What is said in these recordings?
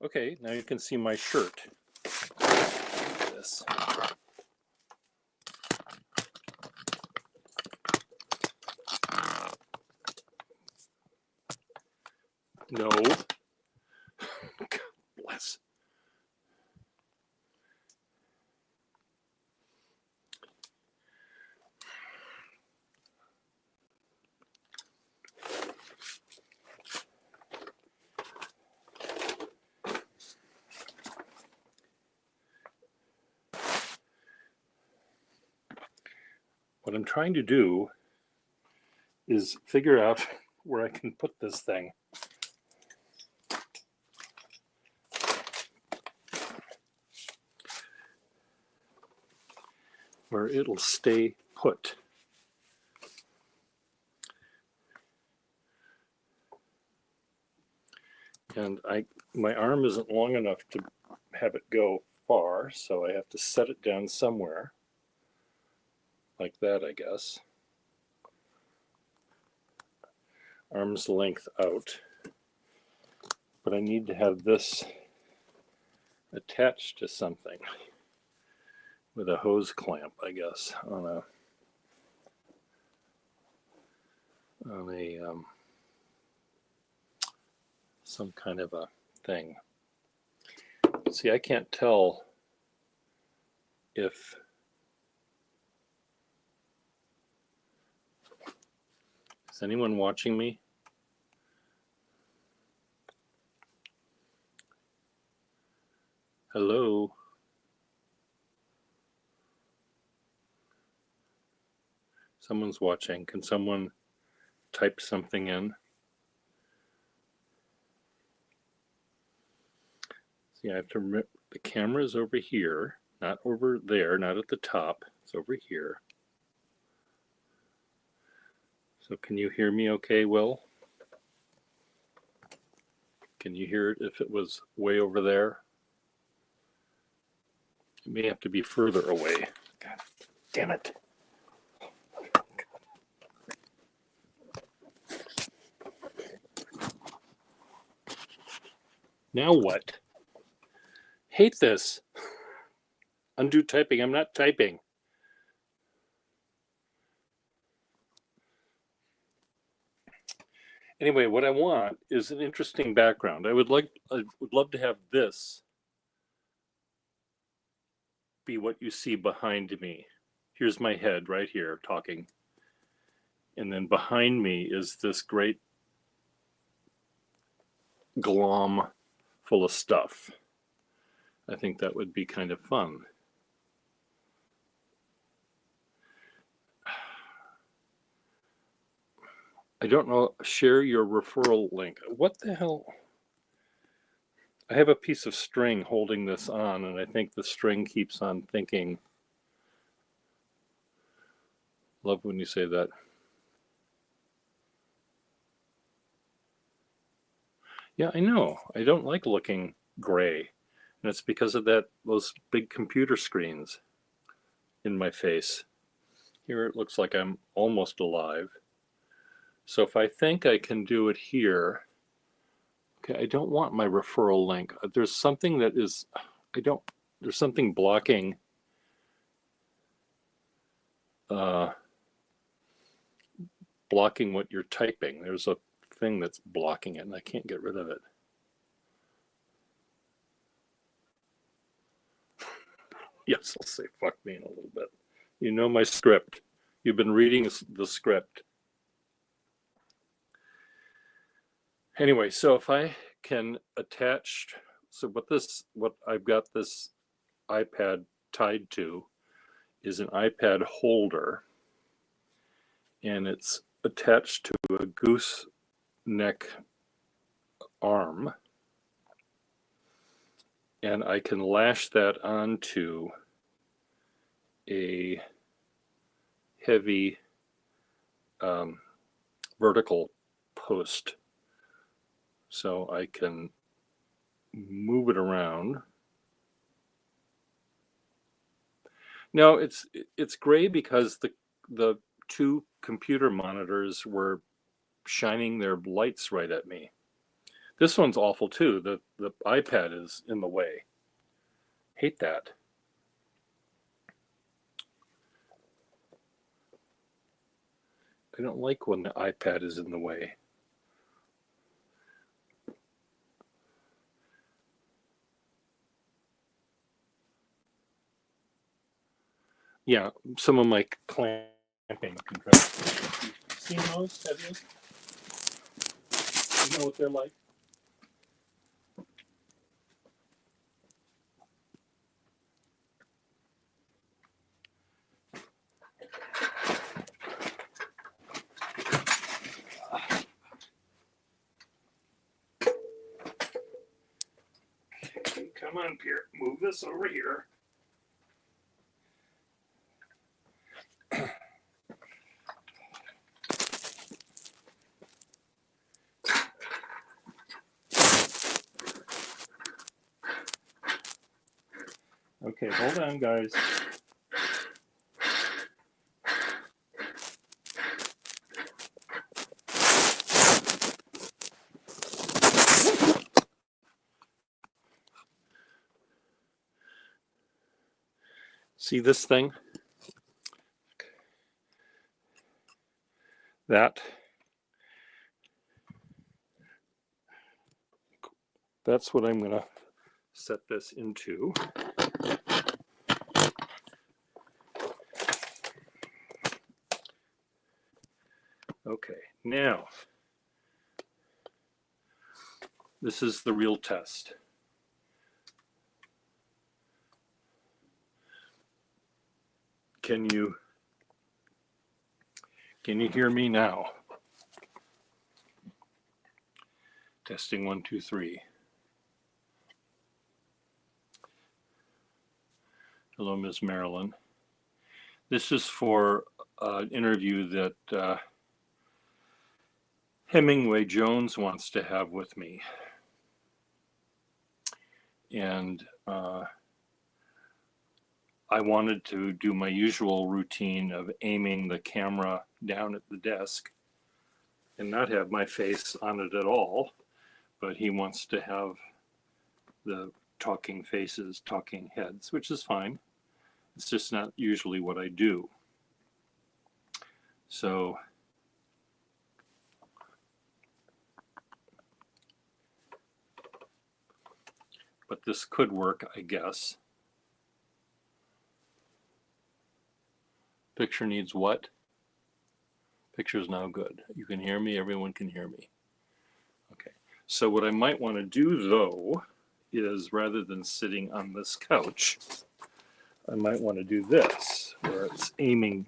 Okay, now you can see my shirt. This. No. God bless. What I'm trying to do is figure out where I can put this thing. Where it'll stay put. And my arm isn't long enough to have it go far, so I have to set it down somewhere. Like that, I guess. Arm's length out. But I need to have this attached to something with a hose clamp, I guess, on a some kind of a thing. See, I can't tell if is anyone watching me? Hello? Someone's watching. Can someone type something in? See, I have to, the camera's over here, not over there, not at the top. It's over here. So can you hear me okay, Will? Can you hear it if it was way over there? It may have to be further away. God damn it. Now what? Hate this. Undo typing. I'm not typing. Anyway, what I want is an interesting background. I would love to have this be what you see behind me. Here's my head right here talking. And then behind me is this great glom full of stuff. I think that would be kind of fun. I don't know, share your referral link. What the hell? I have a piece of string holding this on, and I think the string keeps on thinking. Love when you say that. Yeah, I know. I don't like looking gray. And it's because of those big computer screens in my face. Here it looks like I'm almost alive. So if I think I can do it here, okay, I don't want my referral link. There's something that is, there's something blocking blocking what you're typing. There's a thing that's blocking it and I can't get rid of it. Yes, I'll say fuck me in a little bit. You know my script. You've been reading the script. Anyway, so if I can attach, so what I've got this iPad tied to is an iPad holder, and it's attached to a gooseneck arm, and I can lash that onto a heavy vertical post, so I can move it around. Now it's gray because the two computer monitors were shining their lights right at me. This one's awful too. The iPad is in the way. Hate that. I don't like when the iPad is in the way. Yeah, some of my clamping contraptions. You've seen those, have you? You know what they're like? Okay, come on, Pierre. Move this over here. Okay, hold on, guys. See this thing? That's what I'm going to set this into. Okay, now this is the real test. Can you hear me now? Testing 1, 2, 3. Hello, Ms. Marilyn. This is for an interview that Hemingway Jones wants to have with me. And I wanted to do my usual routine of aiming the camera down at the desk and not have my face on it at all, but he wants to have the talking faces, talking heads, which is fine. It's just not usually what I do. So but this could work, I guess. Picture needs what? Picture's now good. You can hear me, everyone can hear me. Okay, so what I might want to do though is rather than sitting on this couch, I might want to do this, where it's aiming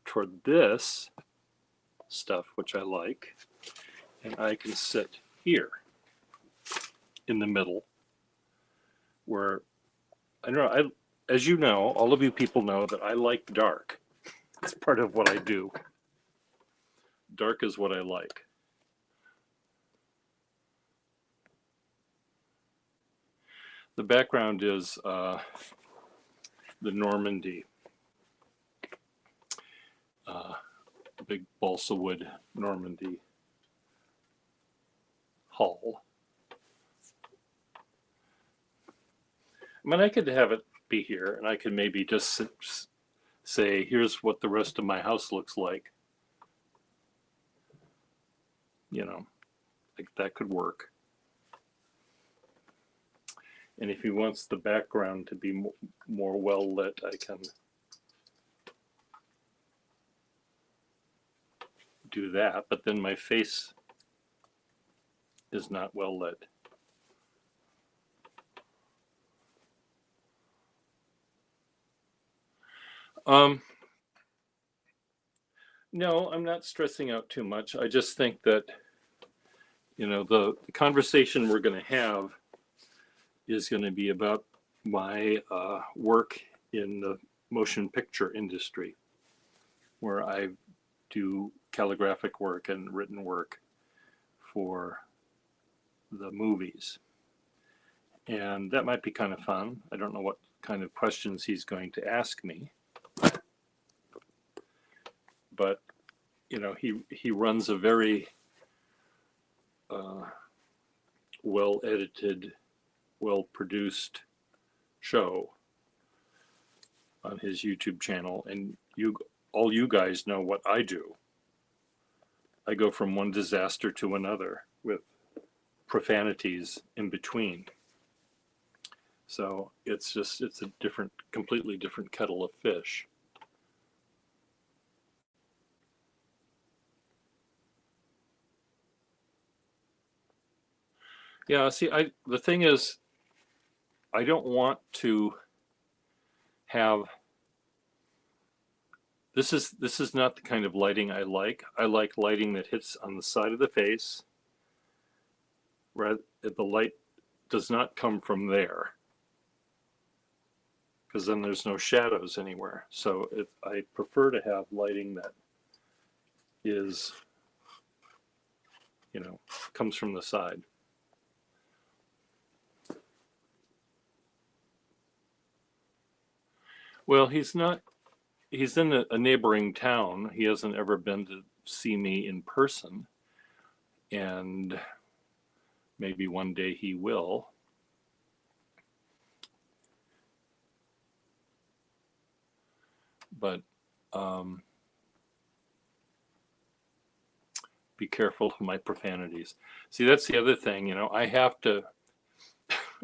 toward this stuff, which I like, and I can sit here in the middle, where I know as you know, all of you people know that I like dark. It's part of what I do. Dark is what I like. The background is the Normandy, big balsa wood Normandy hull. I mean, I could have it be here, and I could maybe just say, here's what the rest of my house looks like. You know, like that could work. And if he wants the background to be more well lit, I can do that, but then my face is not well lit. No, I'm not stressing out too much. I just think that, you know, the conversation we're going to have is going to be about my work in the motion picture industry, where I do calligraphic work and written work for the movies. And that might be kind of fun. I don't know what kind of questions he's going to ask me. But, you know, he runs a very well edited, well produced show on his YouTube channel, and all you guys know what I do. I go from one disaster to another with profanities in between. So it's a completely different kettle of fish. Yeah, see, the thing is, I don't want to have this is not the kind of lighting I like. I like lighting that hits on the side of the face, rather the light does not come from there, because then there's no shadows anywhere. So I prefer to have lighting that is, comes from the side. Well, he's in a neighboring town. He hasn't ever been to see me in person, and maybe one day he will. But be careful of my profanities. See, that's the other thing, I have to,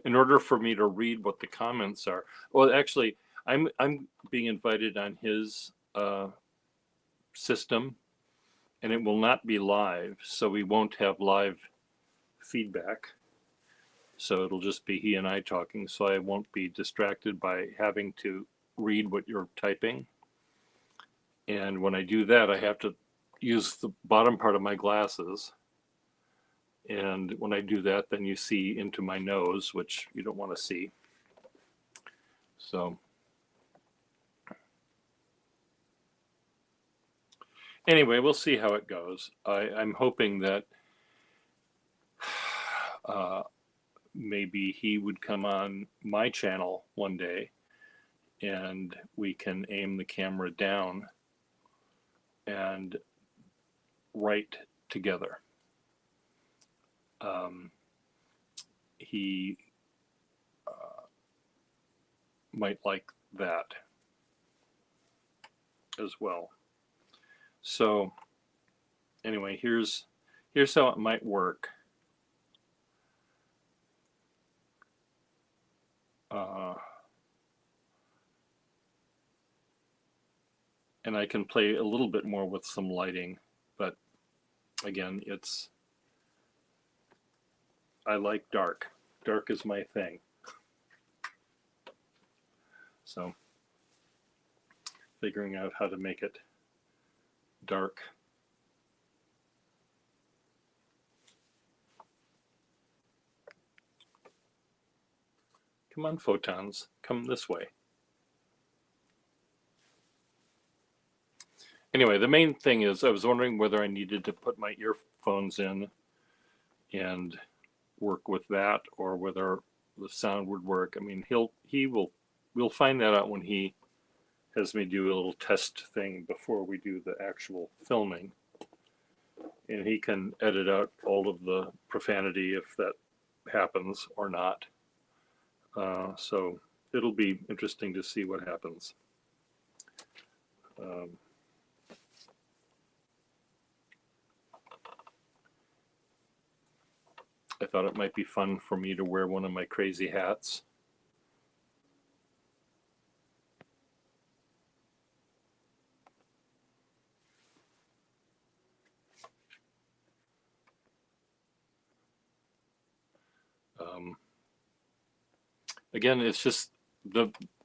in order for me to read what the comments are. Well, actually, I'm being invited on his system, and it will not be live, so we won't have live feedback. So it'll just be he and I talking, so I won't be distracted by having to read what you're typing. And when I do that, I have to use the bottom part of my glasses. And when I do that, then you see into my nose, which you don't want to see. So anyway, we'll see how it goes. I'm hoping that maybe he would come on my channel one day and we can aim the camera down and write together. He might like that as well. So anyway, here's how it might work. And I can play a little bit more with some lighting, but again, I like dark. Dark is my thing. So figuring out how to make it dark. Come on, photons, come this way. Anyway, the main thing is I was wondering whether I needed to put my earphones in and work with that, or whether the sound would work. I mean, we'll find that out when he has me do a little test thing before we do the actual filming. And he can edit out all of the profanity if that happens or not. So it'll be interesting to see what happens. I thought it might be fun for me to wear one of my crazy hats. Again, it's just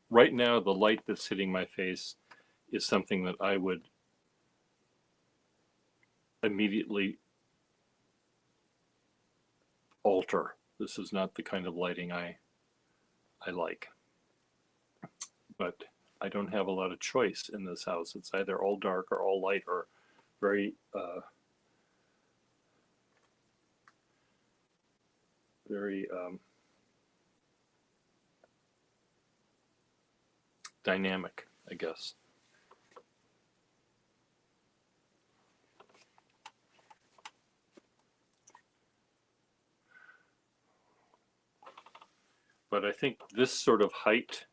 right now the light that's hitting my face is something that I would immediately alter. This is not the kind of lighting I like. But I don't have a lot of choice in this house. It's either all dark or all light, or very dynamic, I guess. but I think this sort of height,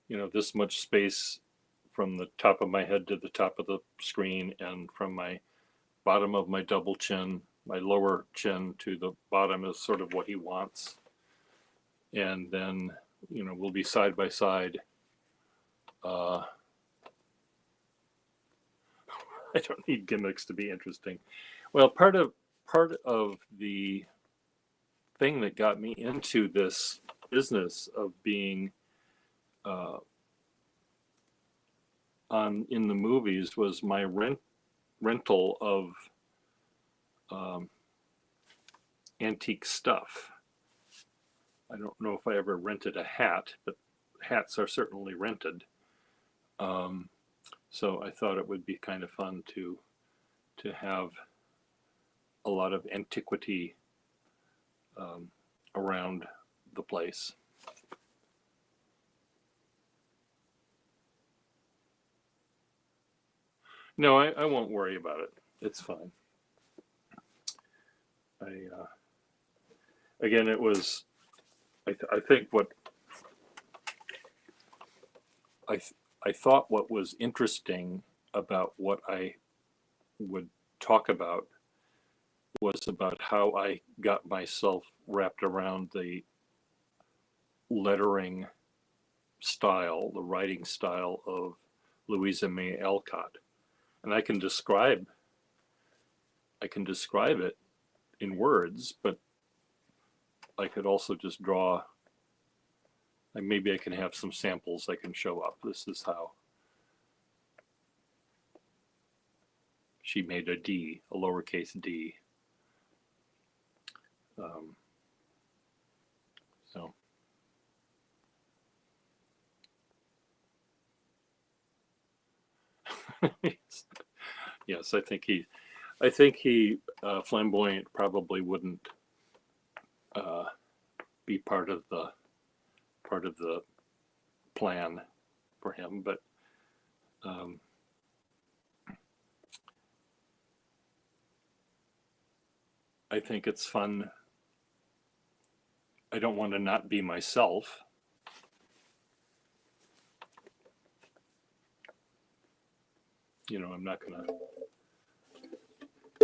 this much space from the top of my head to the top of the screen, and from my bottom of my double chin, my lower chin to the bottom, is sort of what he wants. And then, we'll be side by side. I don't need gimmicks to be interesting. Well, part of the thing that got me into this business of being in the movies was my rental of antique stuff. I don't know if I ever rented a hat, but hats are certainly rented. So I thought it would be kind of fun to have a lot of antiquity around the place. No, I won't worry about it. It's fine. Again, it was, I think what I thought what was interesting about what I would talk about was about how I got myself wrapped around the lettering style, the writing style of Louisa May Alcott. And I can describe it in words, but I could also just draw. Like, maybe I can have some samples I can show up. This is how she made a D, a lowercase d. So yes, I think he flamboyant probably wouldn't be part of the plan for him, but I think it's fun. I don't want to not be myself. I'm not going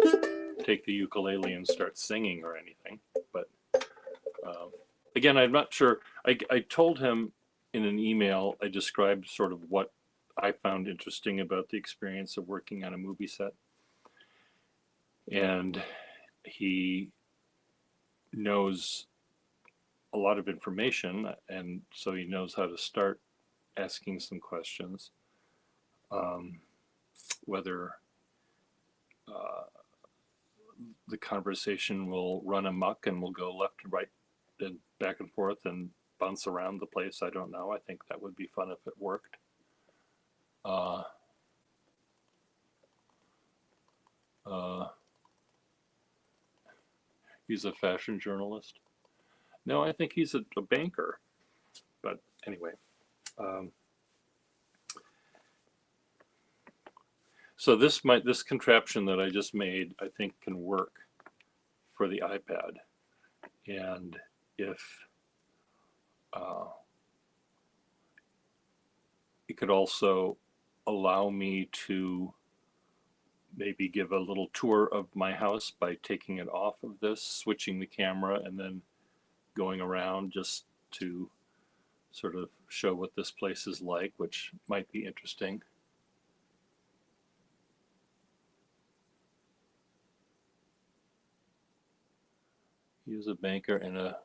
to take the ukulele and start singing or anything. But again, I'm not sure. I told him in an email, I described sort of what I found interesting about the experience of working on a movie set. And he knows a lot of information, and so he knows how to start asking some questions. Whether the conversation will run amok and will go left and right and back and forth and bounce around the place, I don't know. I think that would be fun if it worked. He's a fashion journalist. No, I think he's a banker. But anyway. So this contraption that I just made, I think, can work for the iPad. And if it could also allow me to maybe give a little tour of my house by taking it off of this, switching the camera, and then going around just to sort of show what this place is like, which might be interesting. He was a banker and a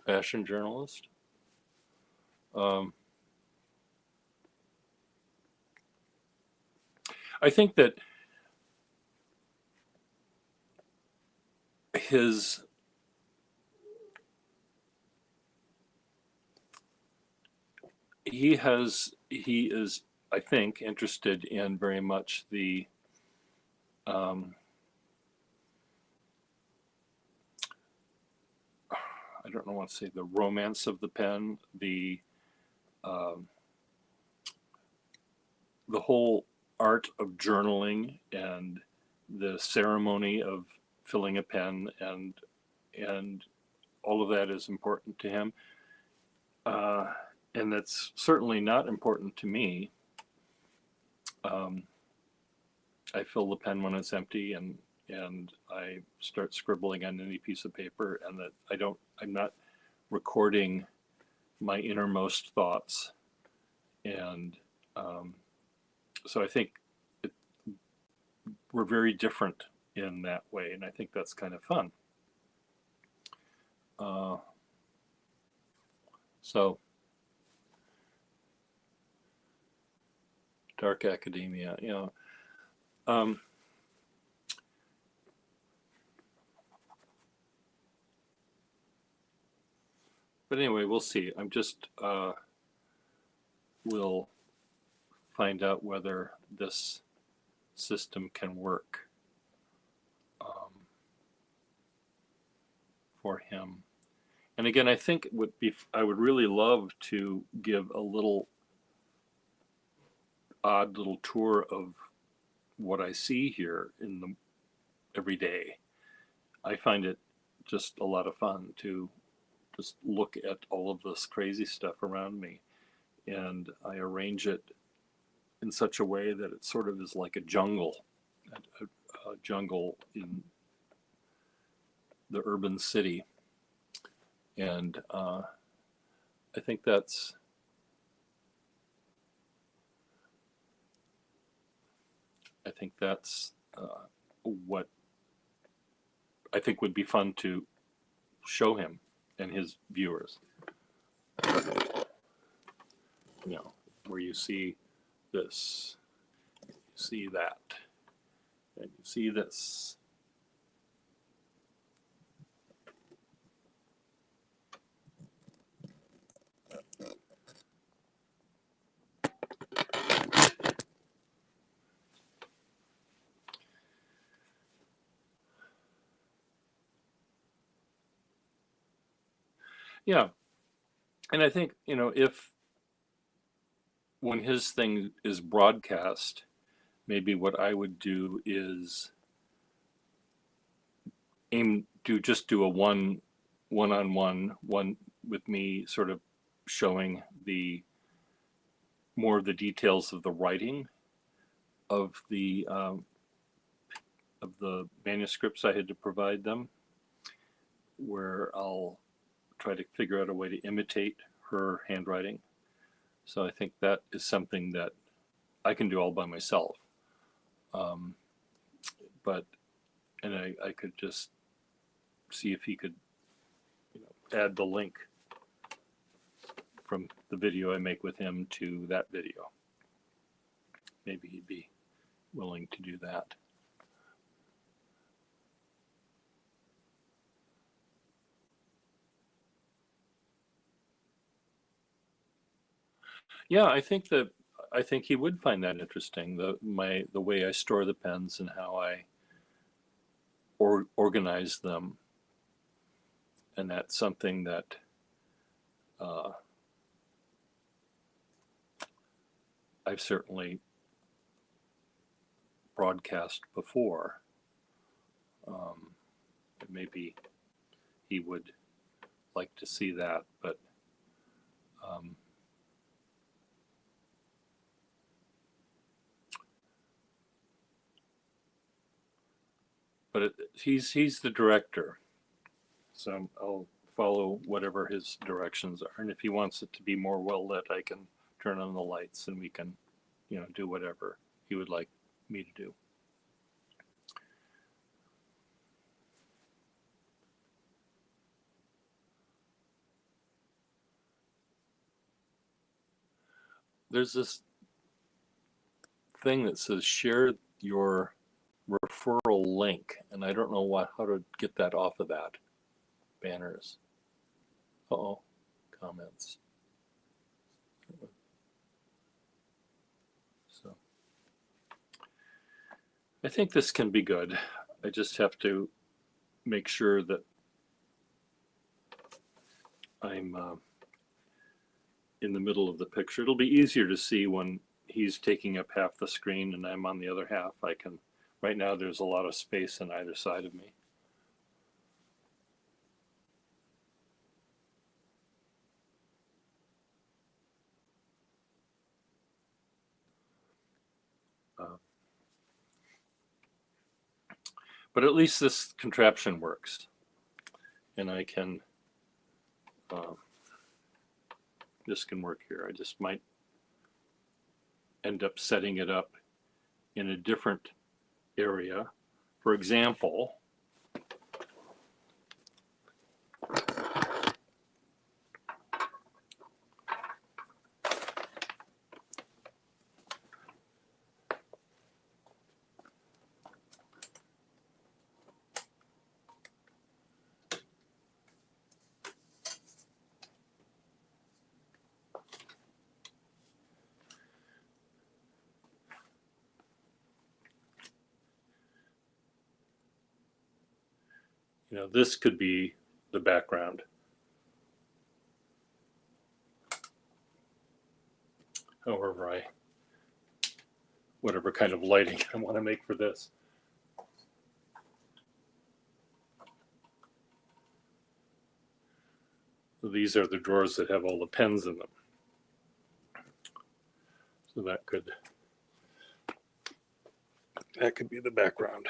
fashion journalist. I think that he is, I think, interested in very much the I don't know what to say, the romance of the pen, the whole art of journaling and the ceremony of filling a pen, and all of that is important to him. And that's certainly not important to me. I fill the pen when it's empty, and I start scribbling on any piece of paper, and that I'm not recording my innermost thoughts. And so I think we're very different in that way, and I think that's kind of fun. So dark academia, you know. But anyway, we'll see. I'm just we'll find out whether this system can work for him. And again, I think I would really love to give a little odd little tour of what I see here every day. I find it just a lot of fun to just look at all of this crazy stuff around me, and I arrange it in such a way that it sort of is like a jungle in the urban city. And I think that's what I think would be fun to show him and his viewers. You know, where you see this, you see that, and you see this. Yeah, and I think, you know, when his thing is broadcast, maybe what I would do is do a one-on-one with me, sort of showing more of the details of the writing of the manuscripts I had to provide them, where I'll try to figure out a way to imitate her handwriting. So I think that is something that I can do all by myself. And I could just see if he could, you know, add the link from the video I make with him to that video. Maybe he'd be willing to do that. Yeah, I think he would find that interesting, the way I store the pens and how I organize them. And that's something that I've certainly broadcast before. Maybe he would like to see that, but he's the director, so I'll follow whatever his directions are. And if he wants it to be more well lit, I can turn on the lights and we can, you know, do whatever he would like me to do. There's this thing that says share your referral link, and I don't know how to get that off of that. Banners. Uh-oh, comments. So I think this can be good. I just have to make sure that I'm in the middle of the picture. It'll be easier to see when he's taking up half the screen and I'm on the other half. Right now there's a lot of space on either side of me. But at least this contraption works. And I can, this can work here. I just might end up setting it up in a different area. For example, you know, this could be the background. However, whatever kind of lighting I want to make for this. So these are the drawers that have all the pens in them. So that could be the background.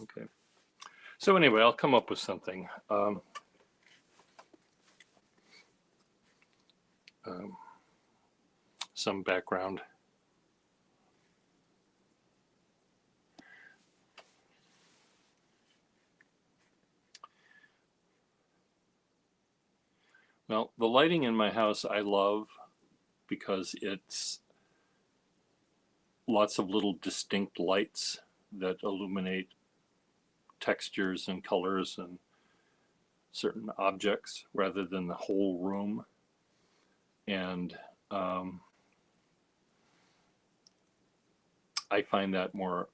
Okay. So anyway, I'll come up with something. Some background. Well, the lighting in my house I love because it's lots of little distinct lights that illuminate textures and colors and certain objects rather than the whole room. And I find that more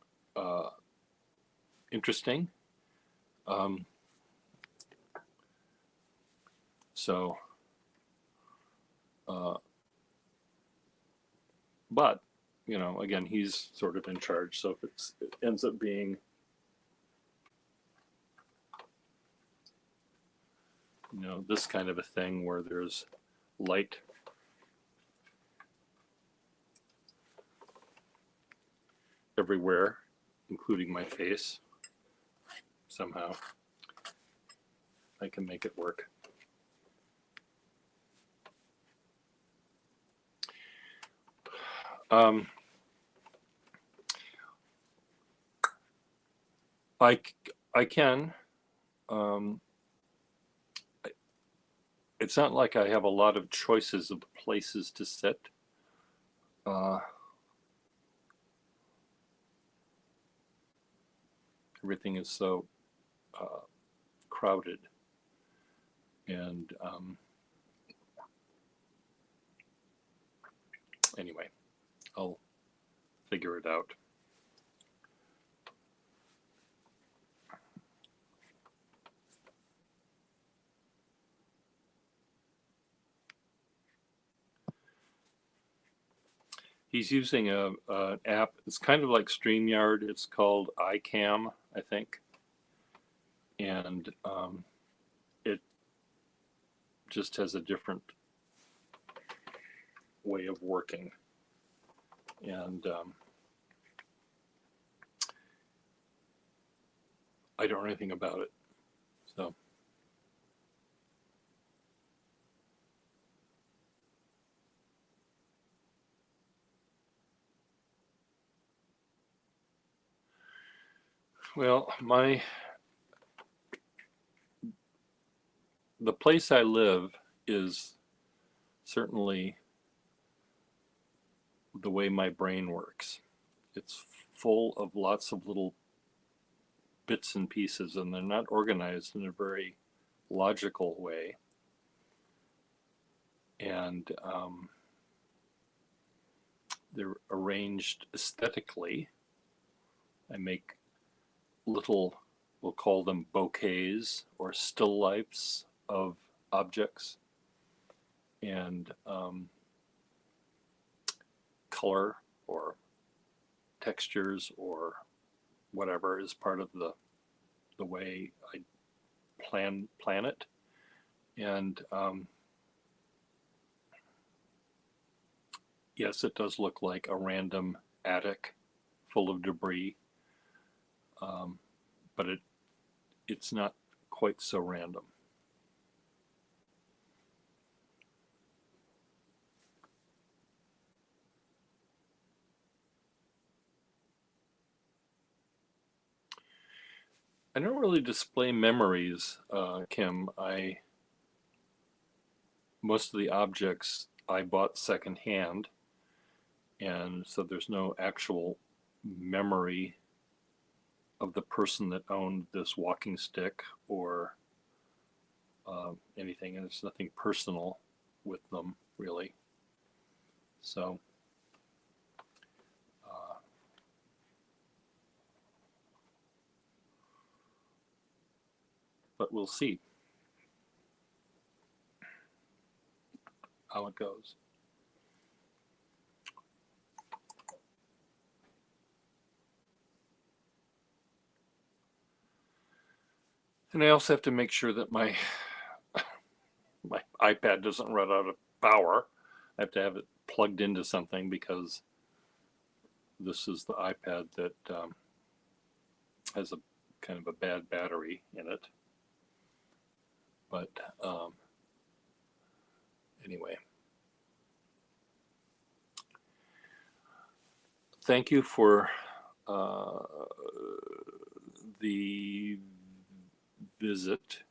interesting. But, you know, again, he's sort of in charge. So if it ends up being, you know, this kind of a thing where there's light everywhere, including my face, somehow I can make it work. I can. It's not like I have a lot of choices of places to sit. Everything is so crowded, and anyway, I'll figure it out. He's using an app. It's kind of like StreamYard. It's called iCam, I think. And it just has a different way of working. And I don't know anything about it. So. Well, the place I live is certainly the way my brain works. It's full of lots of little bits and pieces, and they're not organized in a very logical way. And they're arranged aesthetically. I make little we'll call them bouquets or still lifes of objects, and color or textures or whatever is part of the way I plan it. And yes, it does look like a random attic full of debris, but it's not quite so random. I don't really display memories, Kim. Most of the objects I bought secondhand, and so there's no actual memory of the person that owned this walking stick or anything, and there's nothing personal with them really. So but we'll see how it goes. And I also have to make sure that my iPad doesn't run out of power. I have to have it plugged into something because this is the iPad that has a kind of a bad battery in it. But anyway, thank you for the visit,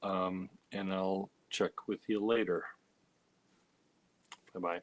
and I'll check with you later. Bye-bye.